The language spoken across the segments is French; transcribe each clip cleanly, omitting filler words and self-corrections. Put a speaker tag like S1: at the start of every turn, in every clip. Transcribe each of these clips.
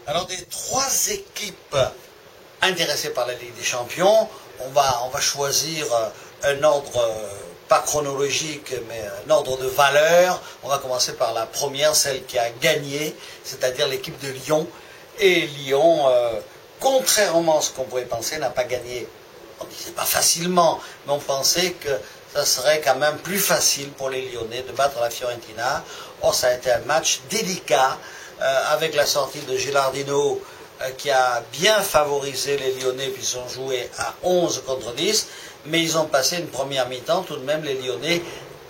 S1: Alors, des trois équipes intéressées par la Ligue des Champions, on va choisir un ordre, pas chronologique, mais un ordre de valeur. On va commencer par la première, celle qui a gagné, c'est-à-dire l'équipe de Lyon. Et Lyon, contrairement à ce qu'on pouvait penser, n'a pas gagné. On ne disait pas facilement, mais on pensait que ça serait quand même plus facile pour les Lyonnais de battre la Fiorentina. Or, ça a été un match délicat, avec la sortie de Gilardino, qui a bien favorisé les Lyonnais, puisqu'ils ont joué à 11 contre 10, mais ils ont passé une première mi-temps, tout de même, les Lyonnais,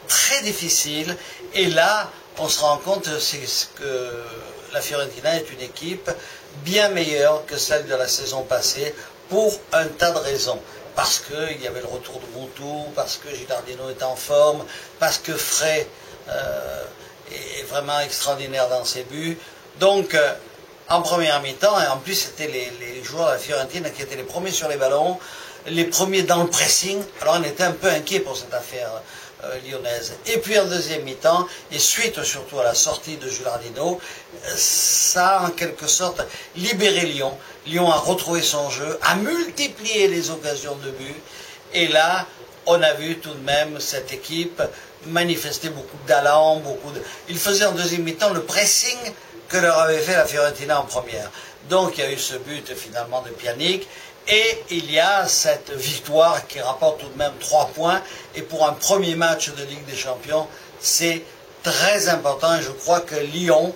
S1: très difficile. Et là, on se rend compte que la Fiorentina est une équipe bien meilleure que celle de la saison passée, pour un tas de raisons. Parce qu'il y avait le retour de Gontour, parce que Gilardino est en forme, parce que Frey est vraiment extraordinaire dans ses buts. Donc, en première mi-temps, et en plus c'était les joueurs de la Fiorentina qui étaient les premiers sur les ballons, les premiers dans le pressing. Alors on était un peu inquiet pour cette affaire lyonnaise. Et puis en deuxième mi-temps, et suite surtout à la sortie de Gilardino, ça a en quelque sorte libéré Lyon. Lyon a retrouvé son jeu, a multiplié les occasions de but, et là, on a vu tout de même cette équipe manifester beaucoup d'allant, Il faisait en deuxième mi-temps le pressing que leur avait fait la Fiorentina en première. Donc il y a eu ce but finalement de Pjanic, et il y a cette victoire qui rapporte tout de même 3 points, et pour un premier match de Ligue des Champions, c'est très important, et je crois que Lyon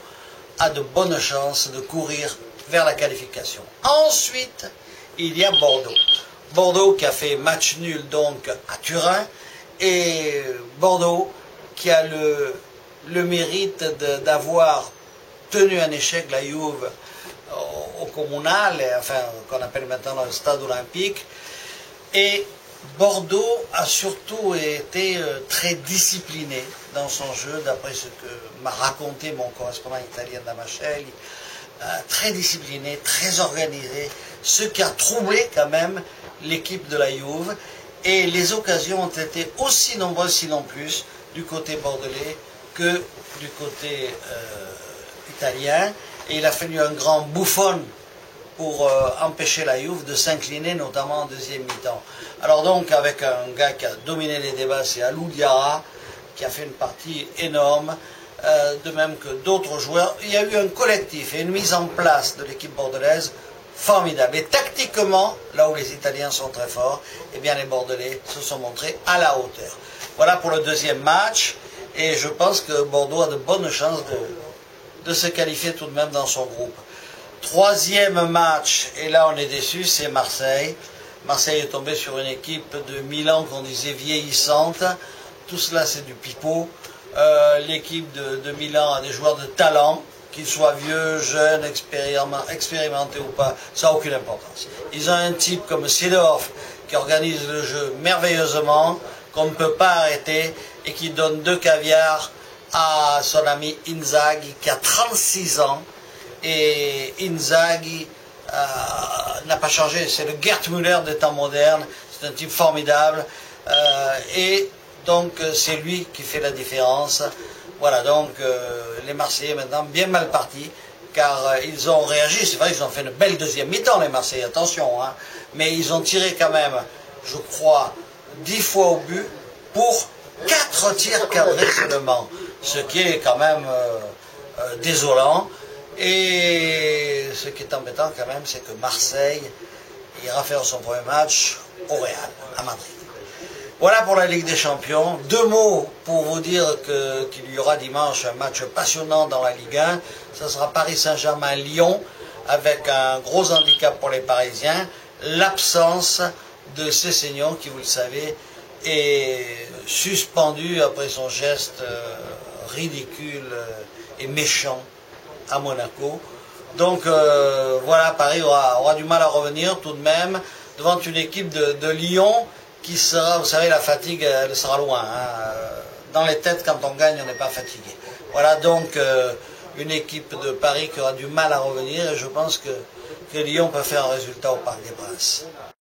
S1: a de bonnes chances de courir vers la qualification. Ensuite, il y a Bordeaux. Bordeaux qui a fait match nul donc à Turin, et Bordeaux qui a le mérite d'avoir tenu un échec la Juve au Comunale, enfin qu'on appelle maintenant le Stade Olympique. Et Bordeaux a surtout été très discipliné dans son jeu, d'après ce que m'a raconté mon correspondant italien Damascelli. Très discipliné, très organisé, ce qui a troublé quand même l'équipe de la Juve. Et les occasions ont été aussi nombreuses, sinon plus, du côté bordelais que du côté italien. Et il a fallu un grand Buffon pour empêcher la Juve de s'incliner, notamment en deuxième mi-temps. Alors donc, avec un gars qui a dominé les débats, c'est Alou Diarra, qui a fait une partie énorme, de même que d'autres joueurs. Il y a eu un collectif et une mise en place de l'équipe bordelaise formidable. Et tactiquement, là où les Italiens sont très forts, eh bien les Bordelais se sont montrés à la hauteur. Voilà pour le deuxième match, et je pense que Bordeaux a de bonnes chances de se qualifier tout de même dans son groupe. Troisième match, et là on est déçu, c'est Marseille. Marseille est tombé sur une équipe de Milan qu'on disait vieillissante. Tout cela c'est du pipeau. L'équipe de Milan a des joueurs de talent, qu'ils soient vieux, jeunes, expérimentés ou pas, ça n'a aucune importance. Ils ont un type comme Seedorf qui organise le jeu merveilleusement, qu'on ne peut pas arrêter, et qui donne 2 caviars à son ami Inzaghi qui a 36 ans, et Inzaghi n'a pas changé, c'est le Gerd Müller des temps modernes, c'est un type formidable, et donc c'est lui qui fait la différence. Voilà, donc les Marseillais maintenant bien mal partis, car ils ont réagi, c'est vrai qu'ils ont fait une belle deuxième mi-temps les Marseillais, attention, hein, mais ils ont tiré quand même, je crois, 10 fois au but pour 4 tirs cadrés seulement, ce qui est quand même désolant. Et ce qui est embêtant quand même, c'est que Marseille ira faire son premier match au Real, à Madrid. Voilà pour la Ligue des Champions. 2 mots pour vous dire qu'il y aura dimanche un match passionnant dans la Ligue 1. Ce sera Paris Saint-Germain-Lyon, avec un gros handicap pour les Parisiens, l'absence de Sessegnon qui, vous le savez, est suspendu après son geste ridicule et méchant à Monaco. Donc voilà, Paris aura du mal à revenir tout de même devant une équipe de Lyon qui sera, vous savez, la fatigue, elle sera loin. Hein. Dans les têtes, quand on gagne, on n'est pas fatigué. Voilà donc une équipe de Paris qui aura du mal à revenir, et je pense que Lyon peut faire un résultat au Parc des Princes.